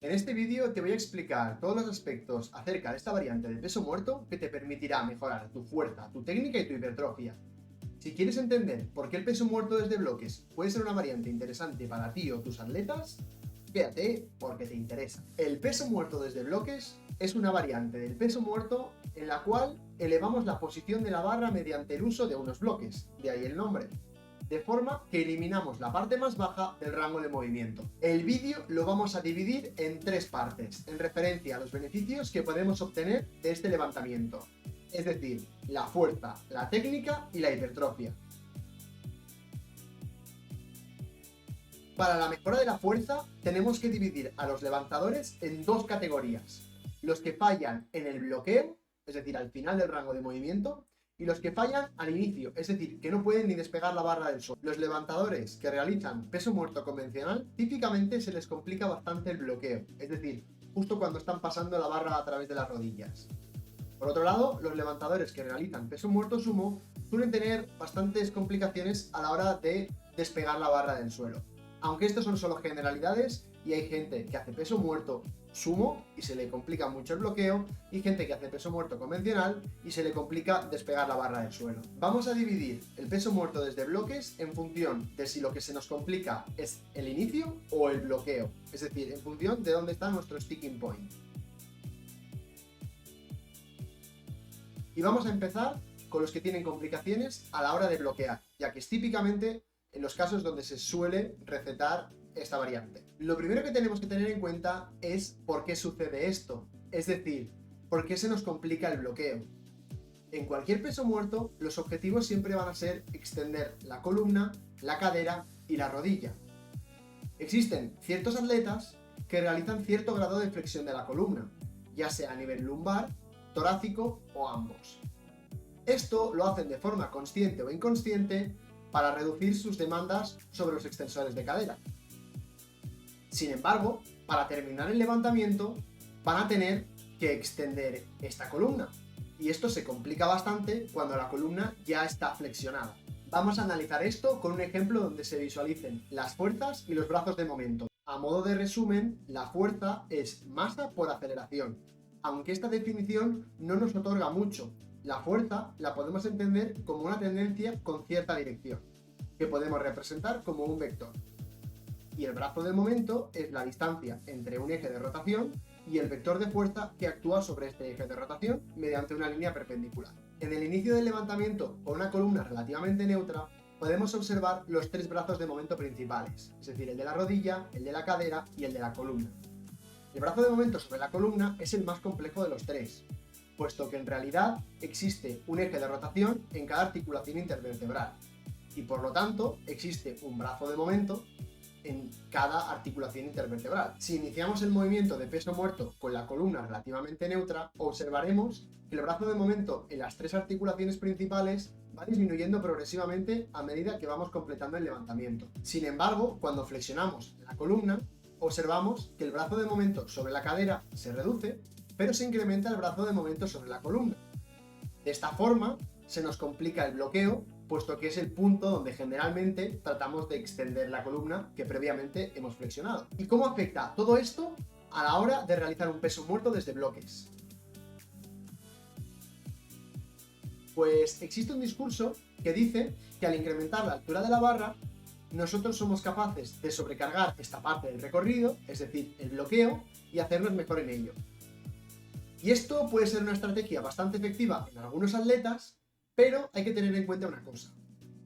En este vídeo te voy a explicar todos los aspectos acerca de esta variante de peso muerto que te permitirá mejorar tu fuerza, tu técnica y tu hipertrofia. Si quieres entender por qué el peso muerto desde bloques puede ser una variante interesante para ti o tus atletas, quédate porque te interesa. El peso muerto desde bloques es una variante del peso muerto en la cual elevamos la posición de la barra mediante el uso de unos bloques, de ahí el nombre, de forma que eliminamos la parte más baja del rango de movimiento. El vídeo lo vamos a dividir en tres partes, en referencia a los beneficios que podemos obtener de este levantamiento, es decir, la fuerza, la técnica y la hipertrofia. Para la mejora de la fuerza tenemos que dividir a los levantadores en dos categorías: los que fallan en el bloqueo, es decir, al final del rango de movimiento, y los que fallan al inicio, es decir, que no pueden ni despegar la barra del suelo. Los levantadores que realizan peso muerto convencional, típicamente se les complica bastante el bloqueo, es decir, justo cuando están pasando la barra a través de las rodillas. Por otro lado, los levantadores que realizan peso muerto sumo suelen tener bastantes complicaciones a la hora de despegar la barra del suelo. Aunque estos son solo generalidades y hay gente que hace peso muerto sumo y se le complica mucho el bloqueo, y gente que hace peso muerto convencional y se le complica despegar la barra del suelo. Vamos a dividir el peso muerto desde bloques en función de si lo que se nos complica es el inicio o el bloqueo, es decir, en función de dónde está nuestro sticking point. Y vamos a empezar con los que tienen complicaciones a la hora de bloquear, ya que es típicamente en los casos donde se suele recetar esta variante. Lo primero que tenemos que tener en cuenta es por qué sucede esto, es decir, por qué se nos complica el bloqueo. En cualquier peso muerto, los objetivos siempre van a ser extender la columna, la cadera y la rodilla. Existen ciertos atletas que realizan cierto grado de flexión de la columna, ya sea a nivel lumbar, torácico o ambos. Esto lo hacen de forma consciente o inconsciente para reducir sus demandas sobre los extensores de cadera. Sin embargo, para terminar el levantamiento van a tener que extender esta columna, y esto se complica bastante cuando la columna ya está flexionada. Vamos a analizar esto con un ejemplo donde se visualicen las fuerzas y los brazos de momento. A modo de resumen, la fuerza es masa por aceleración, aunque esta definición no nos otorga mucho. La fuerza la podemos entender como una tendencia con cierta dirección, que podemos representar como un vector. Y el brazo de momento es la distancia entre un eje de rotación y el vector de fuerza que actúa sobre este eje de rotación mediante una línea perpendicular. En el inicio del levantamiento, con una columna relativamente neutra, podemos observar los tres brazos de momento principales, es decir, el de la rodilla, el de la cadera y el de la columna. El brazo de momento sobre la columna es el más complejo de los tres, puesto que en realidad existe un eje de rotación en cada articulación intervertebral, y por lo tanto existe un brazo de momento en cada articulación intervertebral. Si iniciamos el movimiento de peso muerto con la columna relativamente neutra, observaremos que el brazo de momento en las tres articulaciones principales va disminuyendo progresivamente a medida que vamos completando el levantamiento. Sin embargo, cuando flexionamos la columna, observamos que el brazo de momento sobre la cadera se reduce, pero se incrementa el brazo de momento sobre la columna. De esta forma, se nos complica el bloqueo, puesto que es el punto donde generalmente tratamos de extender la columna que previamente hemos flexionado. ¿Y cómo afecta todo esto a la hora de realizar un peso muerto desde bloques? Pues existe un discurso que dice que al incrementar la altura de la barra, nosotros somos capaces de sobrecargar esta parte del recorrido, es decir, el bloqueo, y hacernos mejor en ello. Y esto puede ser una estrategia bastante efectiva en algunos atletas, pero hay que tener en cuenta una cosa,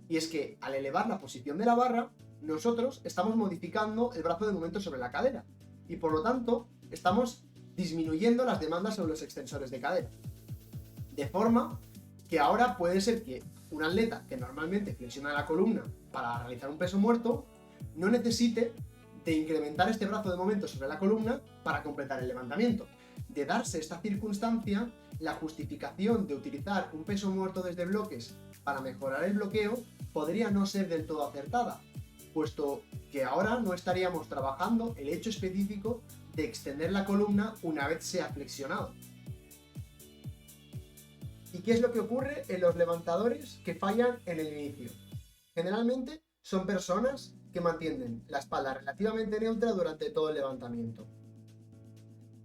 y es que al elevar la posición de la barra, nosotros estamos modificando el brazo de momento sobre la cadera, y por lo tanto estamos disminuyendo las demandas sobre los extensores de cadera. De forma que ahora puede ser que un atleta que normalmente flexiona la columna para realizar un peso muerto no necesite de incrementar este brazo de momento sobre la columna para completar el levantamiento. De darse esta circunstancia, la justificación de utilizar un peso muerto desde bloques para mejorar el bloqueo podría no ser del todo acertada, puesto que ahora no estaríamos trabajando el hecho específico de extender la columna una vez sea flexionado. ¿Y qué es lo que ocurre en los levantadores que fallan en el inicio? Generalmente son personas que mantienen la espalda relativamente neutra durante todo el levantamiento.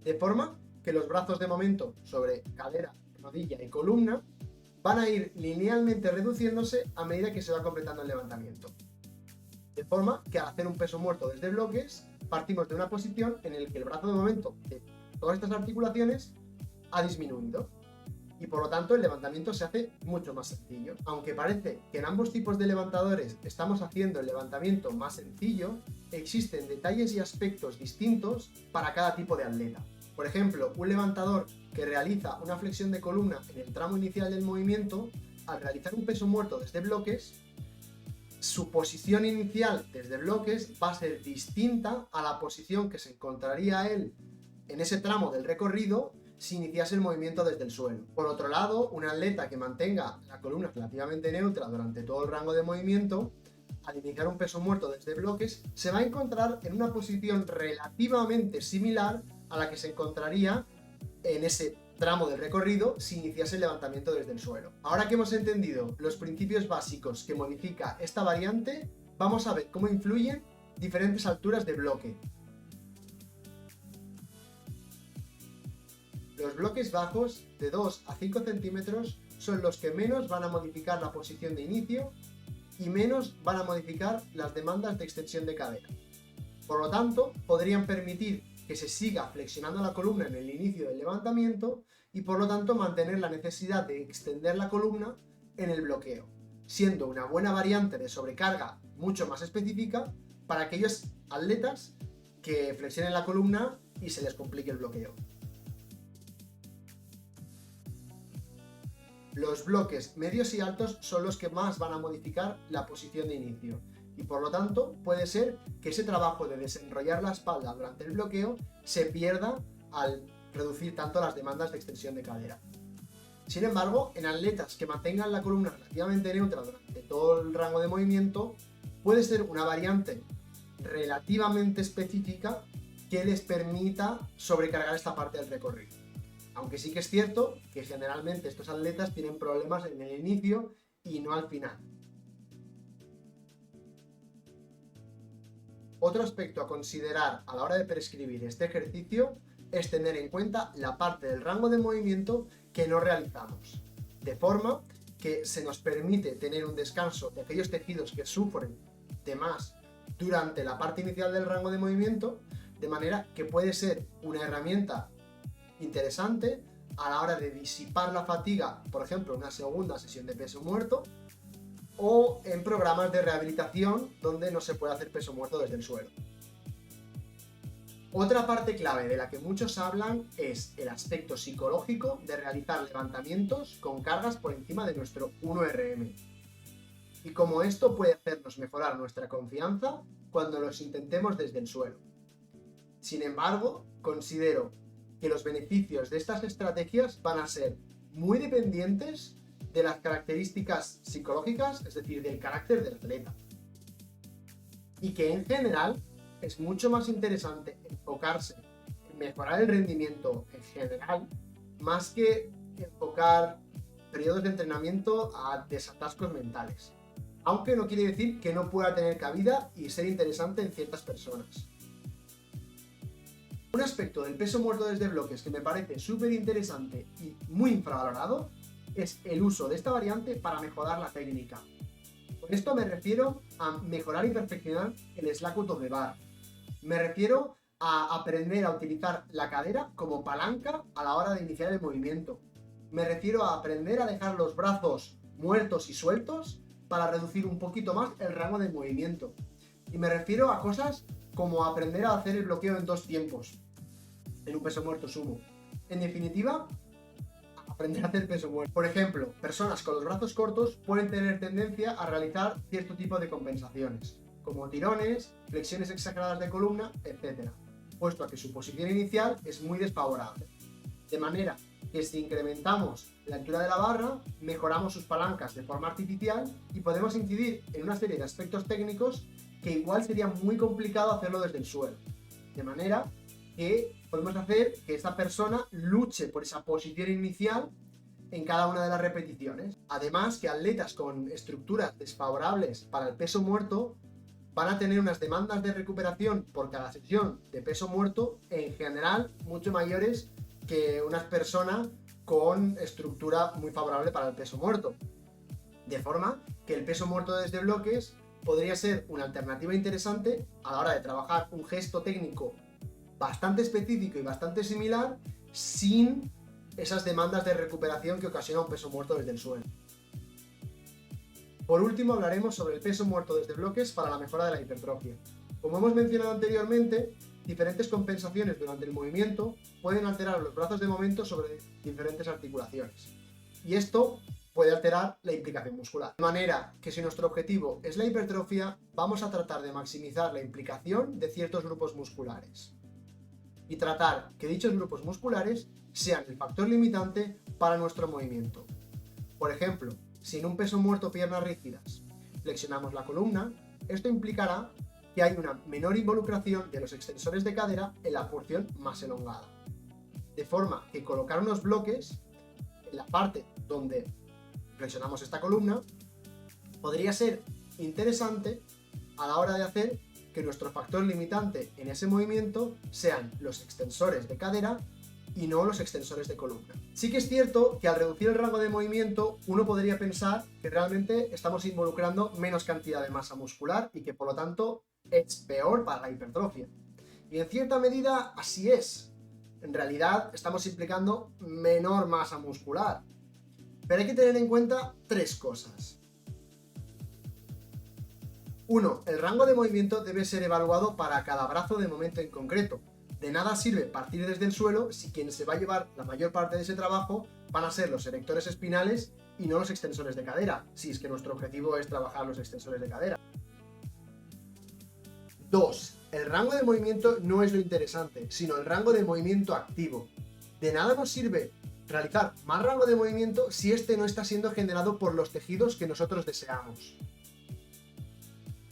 de forma que los brazos de momento sobre cadera, rodilla y columna van a ir linealmente reduciéndose a medida que se va completando el levantamiento. De forma que al hacer un peso muerto desde bloques, partimos de una posición en la que el brazo de momento de todas estas articulaciones ha disminuido y por lo tanto el levantamiento se hace mucho más sencillo. Aunque parece que en ambos tipos de levantadores estamos haciendo el levantamiento más sencillo, existen detalles y aspectos distintos para cada tipo de atleta. Por ejemplo, un levantador que realiza una flexión de columna en el tramo inicial del movimiento, al realizar un peso muerto desde bloques, su posición inicial desde bloques va a ser distinta a la posición que se encontraría él en ese tramo del recorrido si iniciase el movimiento desde el suelo. Por otro lado, un atleta que mantenga la columna relativamente neutra durante todo el rango de movimiento, al iniciar un peso muerto desde bloques, se va a encontrar en una posición relativamente similar a la que se encontraría en ese tramo del recorrido si iniciase el levantamiento desde el suelo. Ahora que hemos entendido los principios básicos que modifica esta variante, vamos a ver cómo influyen diferentes alturas de bloque. Los bloques bajos de 2 a 5 centímetros son los que menos van a modificar la posición de inicio y menos van a modificar las demandas de extensión de cadera. Por lo tanto, podrían permitir que se siga flexionando la columna en el inicio del levantamiento y por lo tanto mantener la necesidad de extender la columna en el bloqueo, siendo una buena variante de sobrecarga mucho más específica para aquellos atletas que flexionen la columna y se les complique el bloqueo. Los bloques medios y altos son los que más van a modificar la posición de inicio y por lo tanto puede ser que ese trabajo de desenrollar la espalda durante el bloqueo se pierda al reducir tanto las demandas de extensión de cadera. Sin embargo, en atletas que mantengan la columna relativamente neutra durante todo el rango de movimiento, puede ser una variante relativamente específica que les permita sobrecargar esta parte del recorrido. Aunque sí que es cierto que generalmente estos atletas tienen problemas en el inicio y no al final. Otro aspecto a considerar a la hora de prescribir este ejercicio es tener en cuenta la parte del rango de movimiento que no realizamos, de forma que se nos permite tener un descanso de aquellos tejidos que sufren de más durante la parte inicial del rango de movimiento, de manera que puede ser una herramienta interesante a la hora de disipar la fatiga, por ejemplo, en una segunda sesión de peso muerto o en programas de rehabilitación donde no se puede hacer peso muerto desde el suelo. Otra parte clave de la que muchos hablan es el aspecto psicológico de realizar levantamientos con cargas por encima de nuestro 1RM y cómo esto puede hacernos mejorar nuestra confianza cuando los intentemos desde el suelo. Sin embargo, considero que los beneficios de estas estrategias van a ser muy dependientes de las características psicológicas, es decir, del carácter del atleta. Y que en general es mucho más interesante enfocarse en mejorar el rendimiento en general, más que enfocar periodos de entrenamiento a desatascos mentales. Aunque no quiere decir que no pueda tener cabida y ser interesante en ciertas personas. Un aspecto del peso muerto desde bloques que me parece súper interesante y muy infravalorado es el uso de esta variante para mejorar la técnica. Con esto me refiero a mejorar y perfeccionar el slack out of the bar. Me refiero a aprender a utilizar la cadera como palanca a la hora de iniciar el movimiento. Me refiero a aprender a dejar los brazos muertos y sueltos para reducir un poquito más el rango de movimiento. Y me refiero a cosas como aprender a hacer el bloqueo en 2 tiempos, en un peso muerto sumo. En definitiva, aprender a hacer peso muerto. Por ejemplo, personas con los brazos cortos pueden tener tendencia a realizar cierto tipo de compensaciones, como tirones, flexiones exageradas de columna, etc., puesto a que su posición inicial es muy desfavorable. De manera que si incrementamos la altura de la barra, mejoramos sus palancas de forma artificial y podemos incidir en una serie de aspectos técnicos que igual sería muy complicado hacerlo desde el suelo. De manera que podemos hacer que esta persona luche por esa posición inicial en cada una de las repeticiones. Además, que atletas con estructuras desfavorables para el peso muerto van a tener unas demandas de recuperación por cada sesión de peso muerto en general mucho mayores que unas personas con estructura muy favorable para el peso muerto. De forma que el peso muerto desde bloques podría ser una alternativa interesante a la hora de trabajar un gesto técnico bastante específico y bastante similar sin esas demandas de recuperación que ocasiona un peso muerto desde el suelo. Por último, hablaremos sobre el peso muerto desde bloques para la mejora de la hipertrofia. Como hemos mencionado anteriormente, diferentes compensaciones durante el movimiento pueden alterar los brazos de momento sobre diferentes articulaciones. Y esto puede alterar la implicación muscular. De manera que si nuestro objetivo es la hipertrofia, vamos a tratar de maximizar la implicación de ciertos grupos musculares. Y tratar que dichos grupos musculares sean el factor limitante para nuestro movimiento. Por ejemplo, si en un peso muerto piernas rígidas flexionamos la columna, esto implicará que hay una menor involucración de los extensores de cadera en la porción más elongada. De forma que colocar unos bloques en la parte donde flexionamos esta columna podría ser interesante a la hora de hacer que nuestro factor limitante en ese movimiento sean los extensores de cadera y no los extensores de columna. Sí que es cierto que al reducir el rango de movimiento uno podría pensar que realmente estamos involucrando menos cantidad de masa muscular y que por lo tanto es peor para la hipertrofia. Y en cierta medida así es. En realidad estamos implicando menor masa muscular. Pero hay que tener en cuenta tres cosas. 1. El rango de movimiento debe ser evaluado para cada brazo de momento en concreto. De nada sirve partir desde el suelo si quien se va a llevar la mayor parte de ese trabajo van a ser los erectores espinales y no los extensores de cadera, si es que nuestro objetivo es trabajar los extensores de cadera. 2. El rango de movimiento no es lo interesante, sino el rango de movimiento activo. De nada nos sirve realizar más rango de movimiento si este no está siendo generado por los tejidos que nosotros deseamos.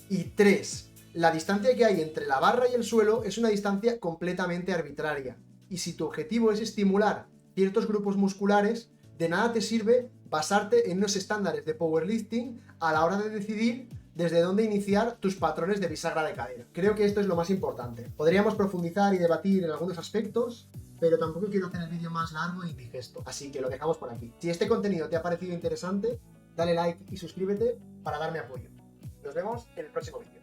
Y 3. La distancia que hay entre la barra y el suelo es una distancia completamente arbitraria. Y si tu objetivo es estimular ciertos grupos musculares, de nada te sirve basarte en unos estándares de powerlifting a la hora de decidir desde dónde iniciar tus patrones de bisagra de cadera. Creo que esto es lo más importante. Podríamos profundizar y debatir en algunos aspectos, pero tampoco quiero hacer el vídeo más largo y indigesto, así que lo dejamos por aquí. Si este contenido te ha parecido interesante, dale like y suscríbete para darme apoyo. Nos vemos en el próximo vídeo.